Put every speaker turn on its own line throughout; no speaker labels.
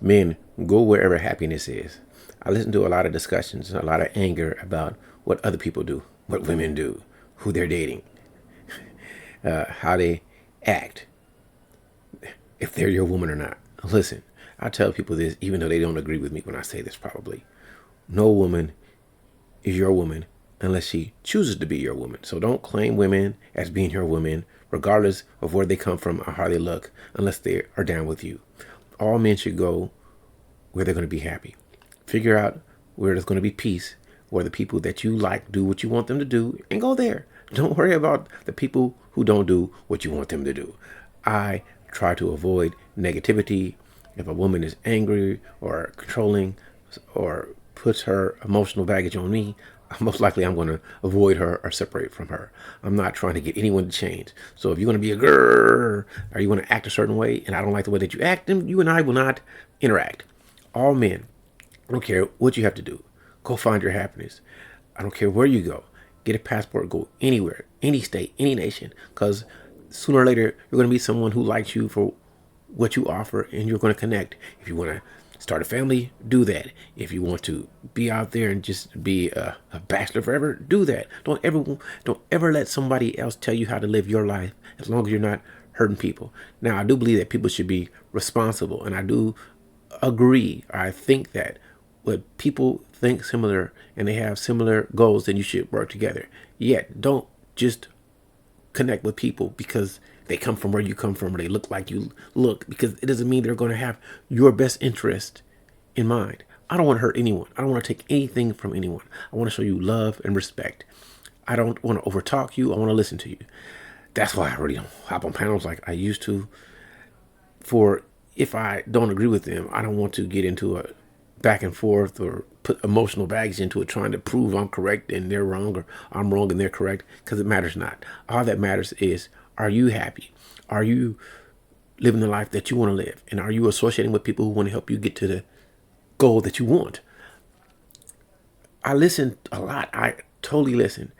Men, go wherever happiness is. I listen to a lot of discussions and a lot of anger about what other people do, what women do, who they're dating, how they act, if they're your woman or not. Listen, I tell people this even though they don't agree with me when I say this probably. No woman is your woman unless she chooses to be your woman. So don't claim women as being your woman, regardless of where they come from or how they look, unless they are down with you. All men should go where they're going to be happy. Figure out where there's going to be peace, where the people that you like do what you want them to do, and go there. Don't worry about the people who don't do what you want them to do. I try to avoid negativity. If a woman is angry or controlling or puts her emotional baggage on me, most likely I'm going to avoid her or separate from her. I'm not trying to get anyone to change. So if you're going to be a girl or you want to act a certain way and I don't like the way that you act, then you and I will not interact. All men, I don't care what you have to do. Go find your happiness. I don't care where you go. Get a passport, go anywhere, any state, any nation. Because sooner or later, you're going to meet someone who likes you for what you offer and you're going to connect. If you want to start a family, do that. If you want to be out there and just be a bachelor forever, do that. Don't ever let somebody else tell you how to live your life as long as you're not hurting people. Now, I do believe that people should be responsible, and I do agree. I think that when people think similar and they have similar goals, then you should work together. Yet, don't just connect with people because they come from where you come from or they look like you look, because it doesn't mean they're going to have your best interest in mind. I don't want to hurt anyone. I don't want to take anything from anyone. I want to show you love and respect. I don't want to overtalk you. I want to listen to you. That's why I really don't hop on panels like I used to. For if I don't agree with them, I don't want to get into a back and forth or put emotional baggage into it trying to prove I'm correct and they're wrong, or I'm wrong and they're correct, because it matters not. All that matters is, are you happy? Are you living the life that you want to live? And are you associating with people who want to help you get to the goal that you want? I listen a lot. I totally listen.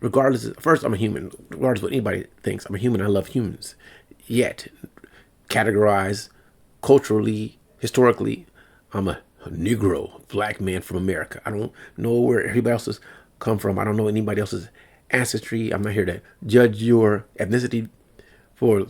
Regardless, first, I'm a human. Regardless of what anybody thinks, I'm a human. I love humans. Yet, categorized culturally, historically, I'm a Negro, black man from America. I don't know where everybody else has come from. I don't know anybody else's ancestry. I'm not here to judge your ethnicity for,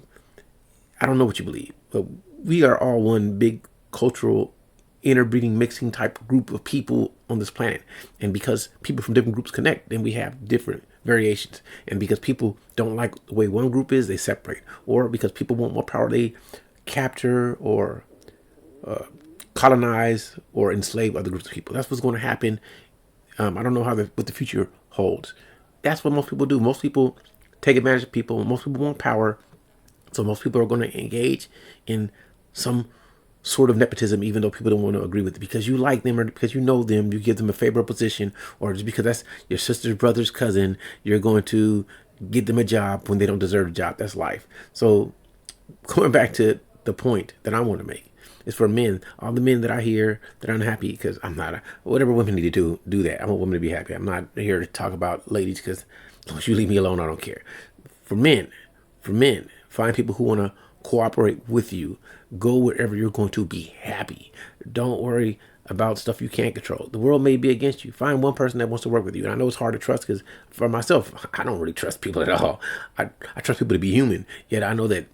I don't know what you believe, but we are all one big cultural interbreeding, mixing type group of people on this planet. And because people from different groups connect, then we have different variations. And because people don't like the way one group is, they separate. Or because people want more power, they capture or colonize or enslave other groups of people. That's what's going to happen. I don't know what the future holds. That's what most people do. Most people take advantage of people. Most people want power. So most people are going to engage in some sort of nepotism, even though people don't want to agree with it, because you like them or because you know them, you give them a favorable position, or just because that's your sister's brother's cousin, you're going to get them a job when they don't deserve a job. That's life. So going back to the point that I want to make is for men, all the men that I hear that are unhappy, because I'm not whatever women need to do that. I want women to be happy. I'm not here to talk about ladies, because as long as you leave me alone, I don't care. For men, find people who want to cooperate with you. Go wherever you're going to be happy. Don't worry about stuff you can't control. The world may be against you. Find one person that wants to work with you. And I know it's hard to trust, because for myself, I don't really trust people at all. I trust people to be human. Yet I know that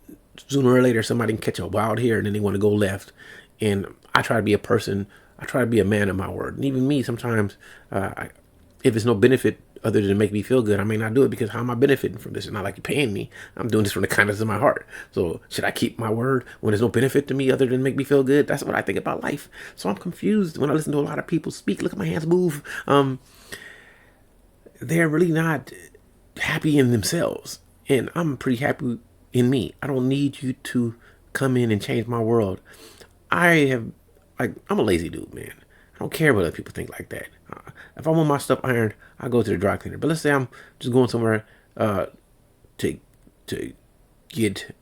sooner or later somebody can catch a wild hair and then they want to go left. And I try to be a person. I try to be a man of my word. And even me, sometimes, if it's no benefit other than make me feel good, I may not do it, because how am I benefiting from this? It's not like you're paying me. I'm doing this from the kindness of my heart. So should I keep my word when there's no benefit to me other than make me feel good? That's what I think about life. So I'm confused when I listen to a lot of people speak. Look at my hands move. They're really not happy in themselves. And I'm pretty happy in me. I don't need you to come in and change my world. I'm a lazy dude, man. I don't care what other people think like that. If I want my stuff ironed, I go to the dry cleaner. But let's say I'm just going somewhere to get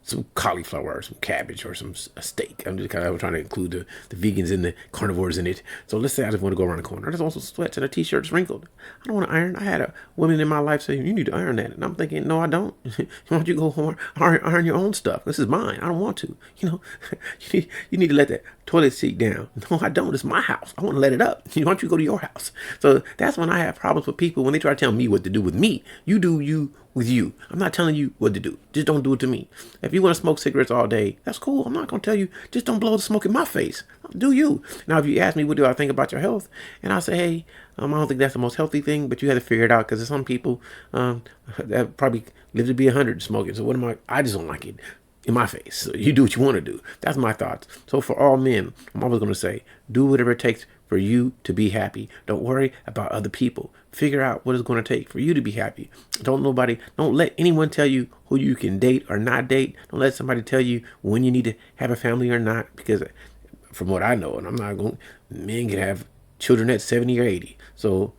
some cauliflower or some cabbage or a steak. I'm just kind of trying to include the vegans and the carnivores in it. So let's say I just want to go around the corner. There's also sweats and a t-shirt wrinkled. I don't want to iron. I had a woman in my life say, you need to iron that. And I'm thinking, no, I don't. Why don't you go home, iron your own stuff? This is mine. I don't want to. You need to let that toilet seat down. No, I don't. It's my house. I want to let it up. Why don't you go to your house? So that's when I have problems with people when they try to tell me what to do with me. You do you with you. I'm not telling you what to do. Just don't do it to me. If you want to smoke cigarettes all day, that's cool. I'm not going to tell you, just don't blow the smoke in my face. Do you. Now, if you ask me, what do I think about your health? And I say, hey, I don't think that's the most healthy thing, but you have to figure it out because there's some people that probably live to be 100 smoking. So what am I just don't like it in my face. So you do what you want to do. That's my thoughts. So for all men, I'm always going to say, do whatever it takes for you to be happy. Don't worry about other people. Figure out what it's going to take for you to be happy. Don't let anyone tell you who you can date or not date. Don't let somebody tell you when you need to have a family or not, because from what I know, and I'm not going, men can have children at 70 or 80. So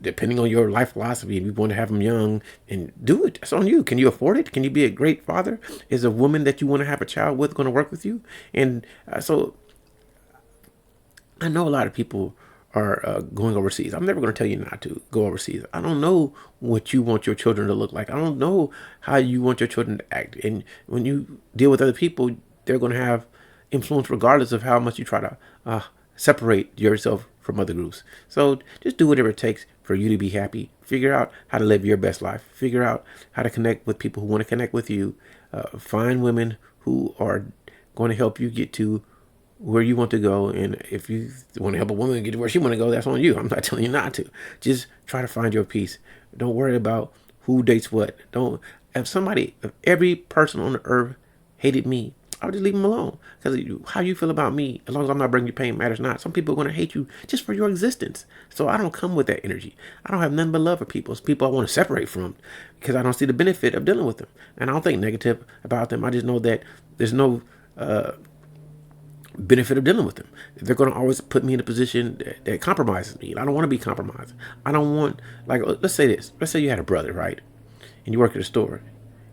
depending on your life philosophy, if you want to have them young, and do it, it's on you. Can you afford it? Can you be a great father? Is a woman that you want to have a child with going to work with you? And so I know a lot of people are going overseas. I'm never going to tell you not to go overseas. I don't know what you want your children to look like. I don't know how you want your children to act. And when you deal with other people, they're going to have influence regardless of how much you try to separate yourself from other groups. So just do whatever it takes for you to be happy. Figure out how to live your best life. Figure out how to connect with people who want to connect with you. Find women who are going to help you get to where you want to go. And if you want to help a woman get to where she want to go, that's on you. I'm not telling you not to. Just try to find your peace. Don't worry about who dates what. If every person on the earth hated me, I would just leave them alone. Because how you feel about me, as long as I'm not bringing you pain, matters not. Some people are going to hate you just for your existence. So I don't come with that energy. I don't have nothing but love for people. It's people I want to separate from because I don't see the benefit of dealing with them. And I don't think negative about them. I just know that there's no benefit of dealing with them. They're going to always put me in a position that compromises me. I don't want to be compromised. I don't want, like, let's say this. Let's say you had a brother, right? And you work at a store.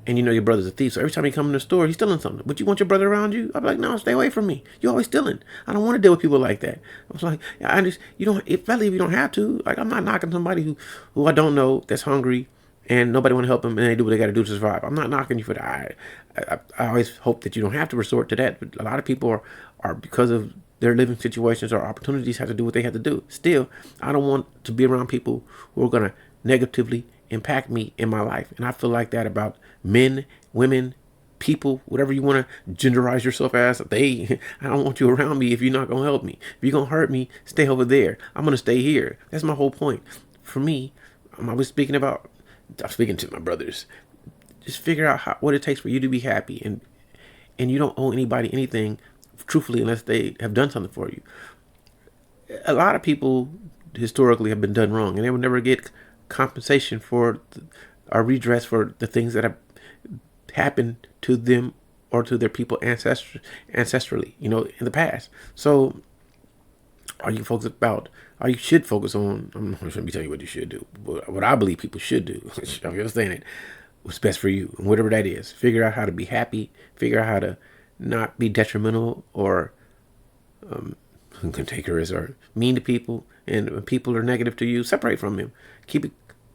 And you know your brother's a thief. So every time he comes in the store, he's stealing something. But you want your brother around you? I'm like, no, stay away from me. You're always stealing. I don't want to deal with people like that. I was like, especially if you don't have to. Like, I'm not knocking somebody who I don't know that's hungry and nobody want to help them and they do what they got to do to survive. I'm not knocking you for that. I always hope that you don't have to resort to that. But a lot of people are because of their living situations or opportunities have to do what they have to do. Still, I don't want to be around people who are going to negatively impact me in my life. And I feel like that about men, women, people, whatever you want to genderize yourself as. I don't want you around me if you're not going to help me. If you're going to hurt me, stay over there. I'm going to stay here. That's my whole point. For me, I'm speaking to my brothers. Just figure out what it takes for you to be happy. And you don't owe anybody anything, truthfully, unless they have done something for you. A lot of people historically have been done wrong, and they will never get compensation for or redress for the things that have happened to them or to their people ancestrally, in the past. So you should focus on, I shouldn't be telling you what you should do, but what I believe people should do, you understand it, what's best for you, and whatever that is. Figure out how to be happy, figure out how to not be detrimental or cantankerous or mean to people, and when people are negative to you, separate from them. Keep it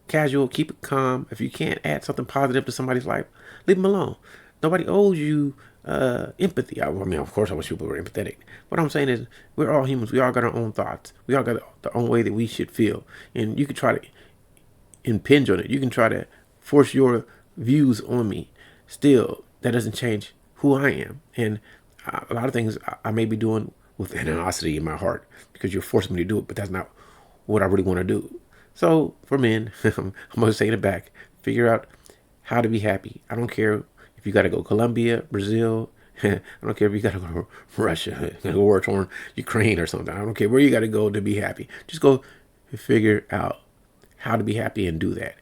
casual, keep it calm. If you can't add something positive to somebody's life, leave them alone. Nobody owes you empathy. I mean, of course I wish people were empathetic. What I'm saying is we're all humans. We all got our own thoughts. We all got the own way that we should feel. And you can try to impinge on it. You can try to force your views on me. Still, that doesn't change who I am. And a lot of things I may be doing with animosity in my heart because you're forcing me to do it, but that's not what I really want to do. So for men, I'm going to say it back, figure out how to be happy. I don't care if you got to go Colombia, Brazil. I don't care if you got to go to Russia, go war-torn Ukraine or something. I don't care where you got to go to be happy. Just go figure out how to be happy and do that.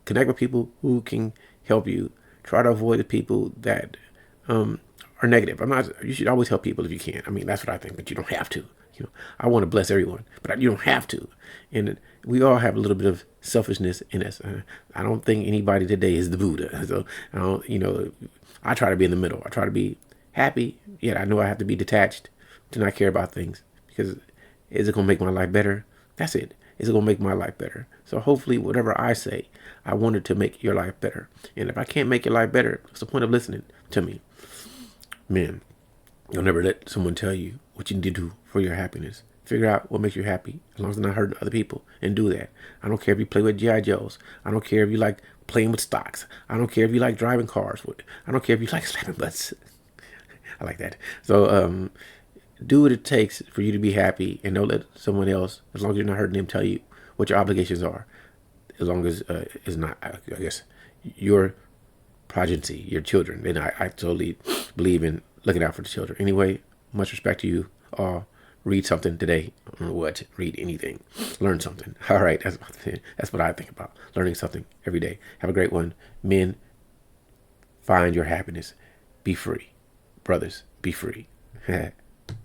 Connect with people who can help you. Try to avoid the people that are are negative. I'm not. You should always help people if you can. I mean, that's what I think, but you don't have to. I want to bless everyone, but you don't have to. And we all have a little bit of selfishness in us. I don't think anybody today is the Buddha. So I don't. I try to be in the middle. I try to be happy, yet I know I have to be detached to not care about things, because is it gonna make my life better? That's it. Is it gonna make my life better? So hopefully, whatever I say, I wanted to make your life better. And if I can't make your life better, what's the point of listening to me? Man, you'll never let someone tell you what you need to do for your happiness. Figure out what makes you happy, as long as it's not hurting other people, and do that. I don't care if you play with G.I. Joes. I don't care if you like playing with stocks. I don't care if you like driving cars. I don't care if you like slapping butts. I like that. So do what it takes for you to be happy, and don't let someone else, as long as you're not hurting them, tell you what your obligations are. As long as it's not, I guess, your progeny, your children. And I totally believe in looking out for the children. Anyway, much respect to you all. Read something today. I don't know what. Read anything. Learn something. All right. That's what I think about. Learning something every day. Have a great one. Men, find your happiness. Be free. Brothers, be free.